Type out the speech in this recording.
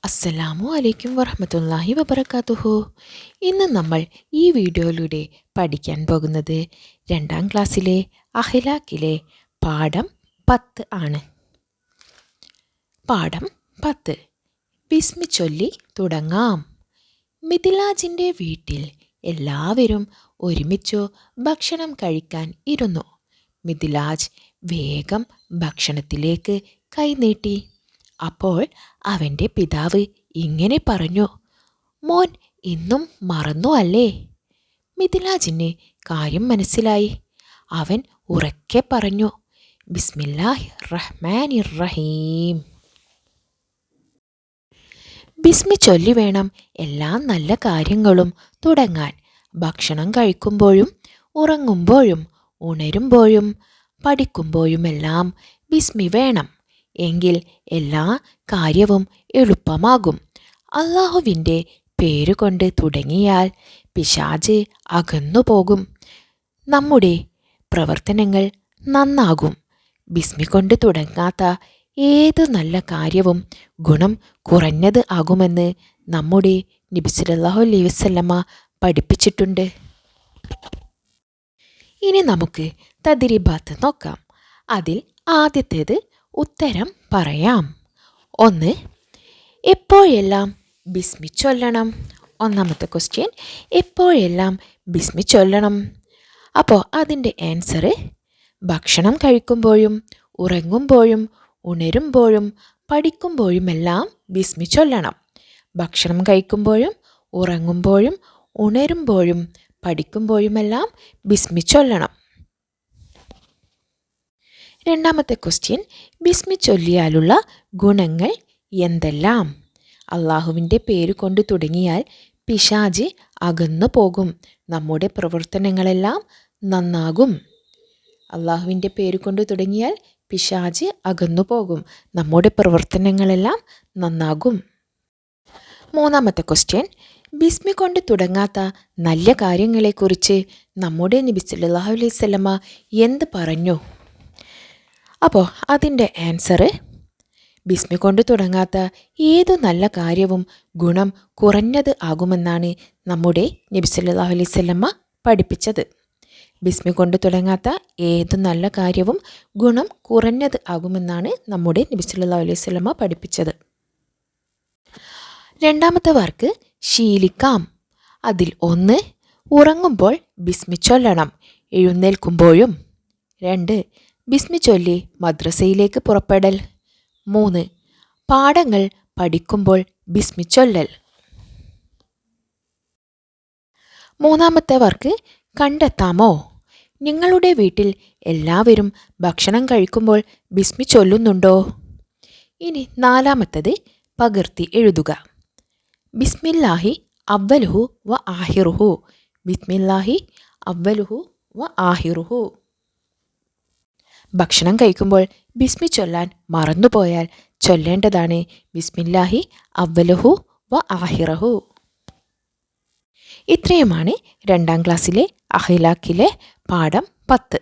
അസ്സലാമു അലൈക്കും വറഹ്മത്തുള്ളാഹി വബറകാതുഹു. ഇന്ന് നമ്മൾ ഈ വീഡിയോയിലൂടെ പഠിക്കാൻ പോകുന്നത് 2ാം ക്ലാസ്സിലെ അഖ്ലാഖിലെ പാഠം 10 ആണ്. പാഠം 10 ബിസ്മി ചൊല്ലി തുടങ്ങാം. മിദ്ലാജിൻ്റെ വീട്ടിൽ എല്ലാവരും ഒരുമിച്ചു ഭക്ഷണം കഴിക്കാൻ ഇരുന്നു. മിദ്ലാജ് വേഗം ഭക്ഷണത്തിലേക്ക് കൈനീട്ടി. അപ്പോൾ അവൻ്റെ പിതാവ് ഇങ്ങനെ പറഞ്ഞു, മോൻ ഇന്നും മറന്നു അല്ലേ? മിദ്ലാജിന് കാര്യം മനസ്സിലായി. അവൻ ഉറക്കെ പറഞ്ഞു, ബിസ്മില്ലാഹിർ റഹ്മാനിർ റഹീം. ബിസ്മി ചൊല്ലി വേണം എല്ലാ നല്ല കാര്യങ്ങളും തുടങ്ങാൻ. ഭക്ഷണം കഴിക്കുമ്പോഴും ഉറങ്ങുമ്പോഴും ഉണരുമ്പോഴും പഠിക്കുമ്പോഴുമെല്ലാം ബിസ്മി വേണം. എങ്കിൽ എല്ലാ കാര്യവും എളുപ്പമാകും. അള്ളാഹുവിൻ്റെ പേരുകൊണ്ട് തുടങ്ങിയാൽ പിശാച് അകന്നുപോകും. നമ്മുടെ പ്രവർത്തനങ്ങൾ നന്നാകും. ബിസ്മി കൊണ്ട് തുടങ്ങാത്ത ഏത് നല്ല കാര്യവും ഗുണം കുറഞ്ഞത് ആകുമെന്ന് നമ്മുടെ നബി സല്ലല്ലാഹു അലൈഹി വസല്ലമ പഠിപ്പിച്ചിട്ടുണ്ട്. ഇനി നമുക്ക് തദ്രീബാത്ത് നോക്കാം. അതിൽ ആദ്യത്തേത് ഉത്തരം പറയാം. 1. എപ്പോഴെല്ലാം ബിസ്മി ചൊല്ലണം? ഒന്നാമത്തെ ക്വസ്റ്റ്യൻ, എപ്പോഴെല്ലാം ബിസ്മി ചൊല്ലണം? അപ്പോൾ അതിൻ്റെ ആൻസർ ഭക്ഷണം കഴിക്കുമ്പോഴും ഉറങ്ങുമ്പോഴും ഉണരുമ്പോഴും പഠിക്കുമ്പോഴുമെല്ലാം ബിസ്മി ചൊല്ലണം. ഭക്ഷണം കഴിക്കുമ്പോഴും ഉറങ്ങുമ്പോഴും ഉണരുമ്പോഴും പഠിക്കുമ്പോഴുമെല്ലാം ബിസ്മി ചൊല്ലണം. രണ്ടാമത്തെ ക്വസ്റ്റ്യൻ, ബിസ്മി ചൊല്ലിയാലുള്ള ഗുണങ്ങൾ എന്തെല്ലാം? അള്ളാഹുവിൻ്റെ പേര് കൊണ്ട് തുടങ്ങിയാൽ പിശാച് അകന്നു പോകും. നമ്മുടെ പ്രവർത്തനങ്ങളെല്ലാം നന്നാകും. അള്ളാഹുവിൻ്റെ പേര് കൊണ്ട് തുടങ്ങിയാൽ പിശാച് അകന്നു പോകും. നമ്മുടെ പ്രവർത്തനങ്ങളെല്ലാം നന്നാകും. മൂന്നാമത്തെ ക്വസ്റ്റ്യൻ, ബിസ്മി കൊണ്ട് തുടങ്ങാത്ത നല്ല കാര്യങ്ങളെക്കുറിച്ച് നമ്മുടെ നബി സല്ലല്ലാഹു അലൈഹി വസല്ലമ എന്ത് പറഞ്ഞു? അപ്പോൾ അതിൻ്റെ ആൻസർ, ബിസ്മി കൊണ്ട് തുടങ്ങാത്ത ഏതു നല്ല കാര്യവും ഗുണം കുറഞ്ഞത് ആകുമെന്നാണ് നമ്മുടെ നബി സല്ലല്ലാഹു അലൈഹി വസല്ലമ പഠിപ്പിച്ചത്. ബിസ്മി കൊണ്ട് തുടങ്ങാത്ത ഏതു നല്ല കാര്യവും ഗുണം കുറഞ്ഞത് ആകുമെന്നാണ് നമ്മുടെ നബി സല്ലല്ലാഹു അലൈഹി വസല്ലമ പഠിപ്പിച്ചത്. രണ്ടാമത്തെ വർക്ക് ശീലിക്കാം. അതിൽ 1. ഉറങ്ങുമ്പോൾ ബിസ്മി ചൊല്ലണം, എഴുന്നേൽക്കുമ്പോഴും. 2. ബിസ്മി ചൊല്ലി മദ്രസയിലേക്ക് പുറപ്പെടൽ. 3. പാഠങ്ങൾ പഠിക്കുമ്പോൾ ബിസ്മി ചൊല്ലൽ. മൂന്നാമത്തെ വർക്ക് കണ്ടെത്താമോ? നിങ്ങളുടെ വീട്ടിൽ എല്ലാവരും ഭക്ഷണം കഴിക്കുമ്പോൾ ബിസ്മി ചൊല്ലുന്നുണ്ടോ? ഇനി നാലാമത്തത് പകർത്തി എഴുതുക. ബിസ്മില്ലാഹി അവ്വലുഹു വ ആഹിറുഹു. ബിസ്മില്ലാഹി അവ്വലുഹു വ ആഹിറുഹു. ഭക്ഷണം കഴിക്കുമ്പോൾ ബിസ്മി ചൊല്ലാൻ മറന്നുപോയാൽ ചൊല്ലേണ്ടതാണ് ബിസ്മില്ലാഹി അവ്വലുഹു വ ആഹിറഹു. ഇത്രയുമാണ് 2ാം ക്ലാസ്സിലെ അഖ്ലാഖിലെ പാഠം 10.